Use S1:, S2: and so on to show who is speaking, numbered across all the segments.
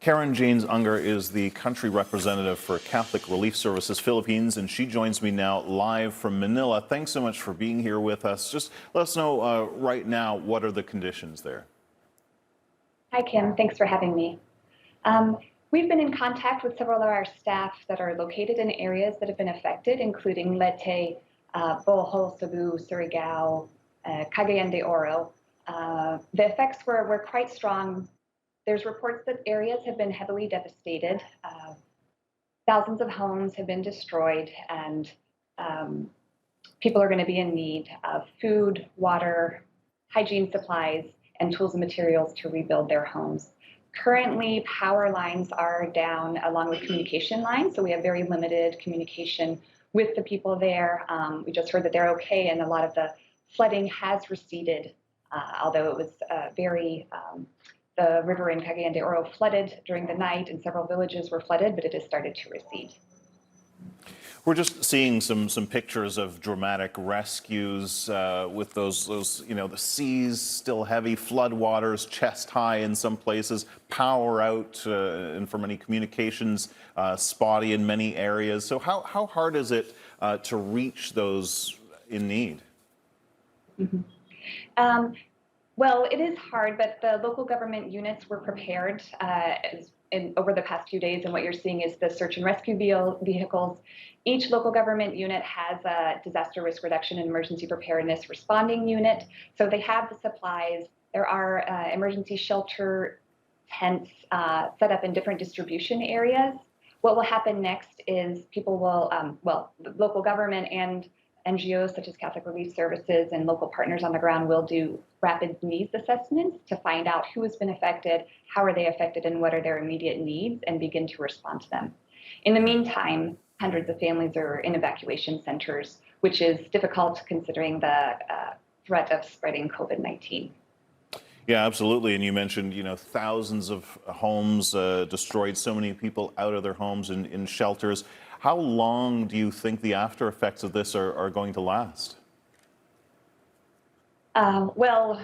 S1: Karen James Unger is the country representative for Catholic Relief Services Philippines, and she joins me now live from Manila. Thanks so much for being here with us. Just let us know right now, what are the conditions there?
S2: Hi, Kim. Thanks for having me. We've been in contact with several of our staff that are located in areas that have been affected, including Leyte, Bohol, Cebu, Surigao, Cagayan de Oro. The effects were quite strong. There's reports that areas have been heavily devastated. Thousands of homes have been destroyed, and people are going to be in need of food, water, hygiene supplies, and tools and materials to rebuild their homes. Currently, power lines are down along with communication lines, so we have very limited communication with the people there. We just heard that they're okay, and a lot of the flooding has receded, although it was the river in Cagayan de Oro flooded during the night, and several villages were flooded, but it has started to recede.
S1: We're just seeing some pictures of dramatic rescues with those the seas still heavy, flood waters chest high in some places, power out, and for many communications spotty in many areas. So how hard is it to reach those in need?
S2: Mm-hmm. Well, it is hard, but the local government units were prepared over the past few days, and what you're seeing is the search and rescue vehicles. Each local government unit has a disaster risk reduction and emergency preparedness responding unit, so they have the supplies. There are emergency shelter tents set up in different distribution areas. What will happen next is people will, the local government and NGOs such as Catholic Relief Services and local partners on the ground will do rapid needs assessments to find out who has been affected, how are they affected, and what are their immediate needs, and begin to respond to them. In the meantime, hundreds of families are in evacuation centers, which is difficult considering the threat of spreading COVID-19.
S1: Yeah, absolutely. And you mentioned, thousands of homes destroyed, so many people out of their homes in shelters. How long do you think the after effects of this are going to last?
S2: Well,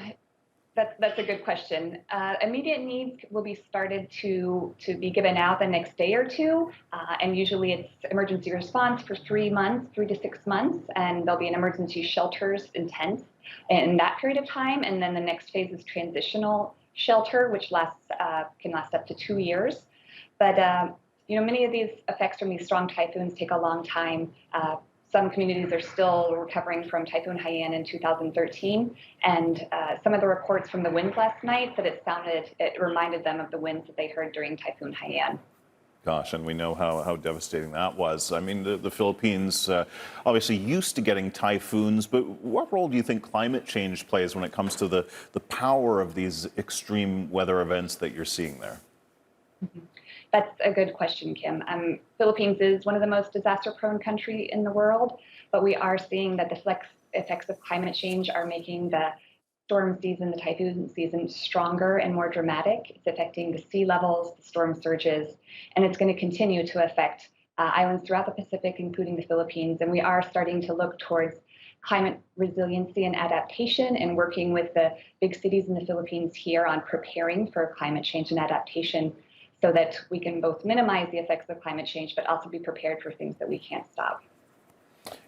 S2: that's a good question. Immediate needs will be started to be given out the next day or two, and usually it's emergency response for 3 months, 3 to 6 months, and there'll be an emergency shelters in tents in that period of time, and then the next phase is transitional shelter, which can last up to 2 years. But many of these effects from these strong typhoons take a long time. Some communities are still recovering from Typhoon Haiyan in 2013, and some of the reports from the winds last night that it reminded them of the winds that they heard during Typhoon Haiyan.
S1: Gosh, and we know how devastating that was. I mean, the Philippines obviously used to getting typhoons, but what role do you think climate change plays when it comes to the power of these extreme weather events that you're seeing there?
S2: Mm-hmm. That's a good question, Kim. Philippines is one of the most disaster-prone countries in the world, but we are seeing that the effects of climate change are making the storm season, the typhoon season, stronger and more dramatic. It's affecting the sea levels, the storm surges, and it's going to continue to affect islands throughout the Pacific, including the Philippines. And we are starting to look towards climate resiliency and adaptation, and working with the big cities in the Philippines here on preparing for climate change and adaptation, so that we can both minimize the effects of climate change, but also be prepared for things that we can't stop.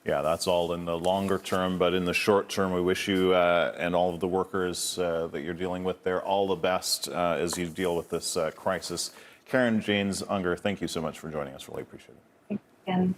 S1: Yeah, that's all in the longer term, but in the short term, we wish you and all of the workers that you're dealing with there all the best as you deal with this crisis. Karen James Unger, thank you so much for joining us. Really appreciate it.
S2: Thanks again.